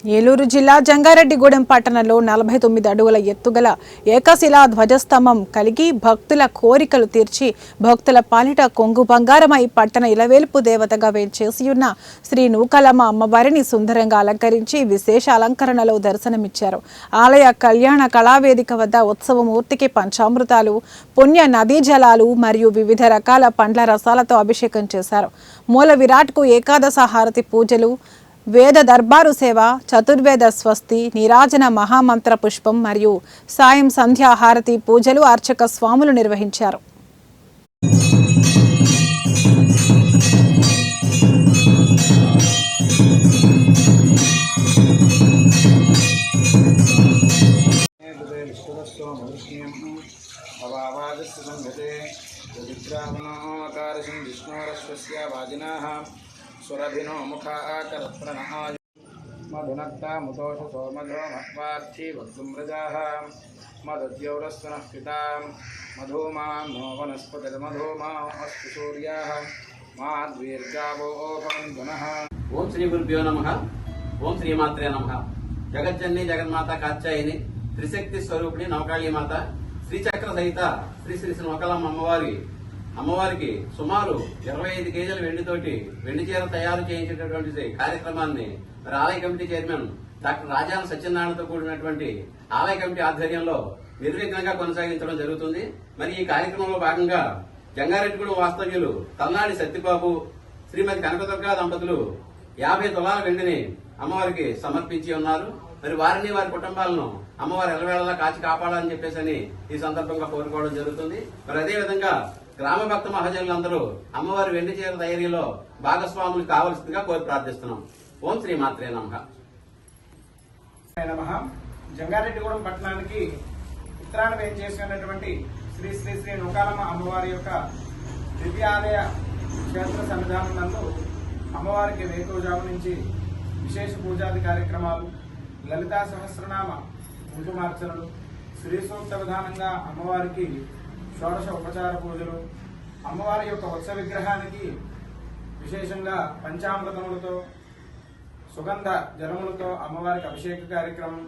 ఏలూరు జిల్లా జంగారెడ్డిగూడెం పట్టణంలో 49 అడుగుల ఎత్తుగల ఏకశిలా ధ్వజస్తంభం కలిగి భక్తుల కోరికలు తీర్చి భక్తుల పాలిట కొంగు బంగారమై పట్టణ ఇలవేల్పు దేవతగా వేంచేసియున్న శ్రీ నూకాలమ్మ అమ్మవారిని సుందరంగా అలంకరించి విశేష అలంకరణలో దర్శనమిచ్చారు. ఆలయ కళ్యాణ కళావేదిక వద్ద ఉత్సవమూర్తికి పంచామృతాలు, పుణ్య నదీ జలాలు మరియు వివిధ రకాల పండ్ల రసాలతో అభిషేకం చేశారు. మూల విరాట్కు ఏకాదశ హారతి పూజలు, వేద దర్బారు సేవ, చతుర్వేద స్వస్తి, నీరాజన మహామంత్ర పుష్పం మరియు సాయం సంధ్యా హారతి పూజలు అర్చక స్వాములు నిర్వహించారు. सुरभिनो मुखाकरप्रणः मधुनक्ता मुतोष सोमधो मह्वार्थी भक्तुम्रजाः मदद्यौरस्तनः पितां मधुमां नो वनस्पतिर्मधुमा अस्तु सूर्याः माद्वीर्गावो भवन्तुनः। ఓం శ్రీ గురుభ్యో నమః. ఓం శ్రీమాత్రే నమః. జగజ్జనని జగన్మాత కాత్యాయని త్రిశక్తి స్వరూపిణి నవకాళీ మాత శ్రీచక్ర సహిత శ్రీ శ్రీ నూకాలమ్మ అమ్మవారికి సుమారు 25 కేజీల వెండితోటి వెండి చీర తయారు చేయించేటటువంటి కార్యక్రమాన్ని మరి ఆలయ కమిటీ చైర్మన్ డాక్టర్ రాజాన సత్యనారాయణతో కూడినటువంటి ఆలయ కమిటీ ఆధ్వర్యంలో నిర్విఘ్నంగా కొనసాగించడం జరుగుతుంది. మరి ఈ కార్యక్రమంలో భాగంగా జంగారెడ్డిగూడెం వాస్తవ్యులు తల్లాడి సత్యబాబు, శ్రీమతి కనకదుర్గా దంపతులు 50 తులాల వెండిని అమ్మవారికి సమర్పించి ఉన్నారు. మరి వారిని వారి కుటుంబాలను అమ్మవారి ఎల్లవేళలా కాచి కాపాడాలని చెప్పేసి ఈ సందర్భంగా కోరుకోవడం జరుగుతుంది. మరి అదేవిధంగా గ్రామ భక్త మహాజనులందరూ అమ్మవారి వెండి చీర తయారీలో భాగస్వాములు కావాల్సిందిగా కోరి ప్రార్థిస్తున్నాం. ఓం శ్రీమాత్రే నమః. జంగారెడ్డిగూడెం పట్టణానికి ఉత్తరాన వేంచేసినటువంటి శ్రీ శ్రీ శ్రీ నూకాలమ్మ అమ్మవారి యొక్క దివ్యాలయ క్షేత్ర సన్నిధానం నందు అమ్మవారికి వేకువజాము నుంచి విశేష పూజాది కార్యక్రమాలు, లలితా సహస్రనామ కుంకుమార్చనలు, శ్రీ సూక్త విధానంగా అమ్మవారికి షోడశ ఉపచార పూజలు, అమ్మవారి యొక్క వత్స విగ్రహానికి విశేషంగా పంచామృతములతో సుగంధ జలములతో అమ్మవారికి అభిషేక కార్యక్రమం,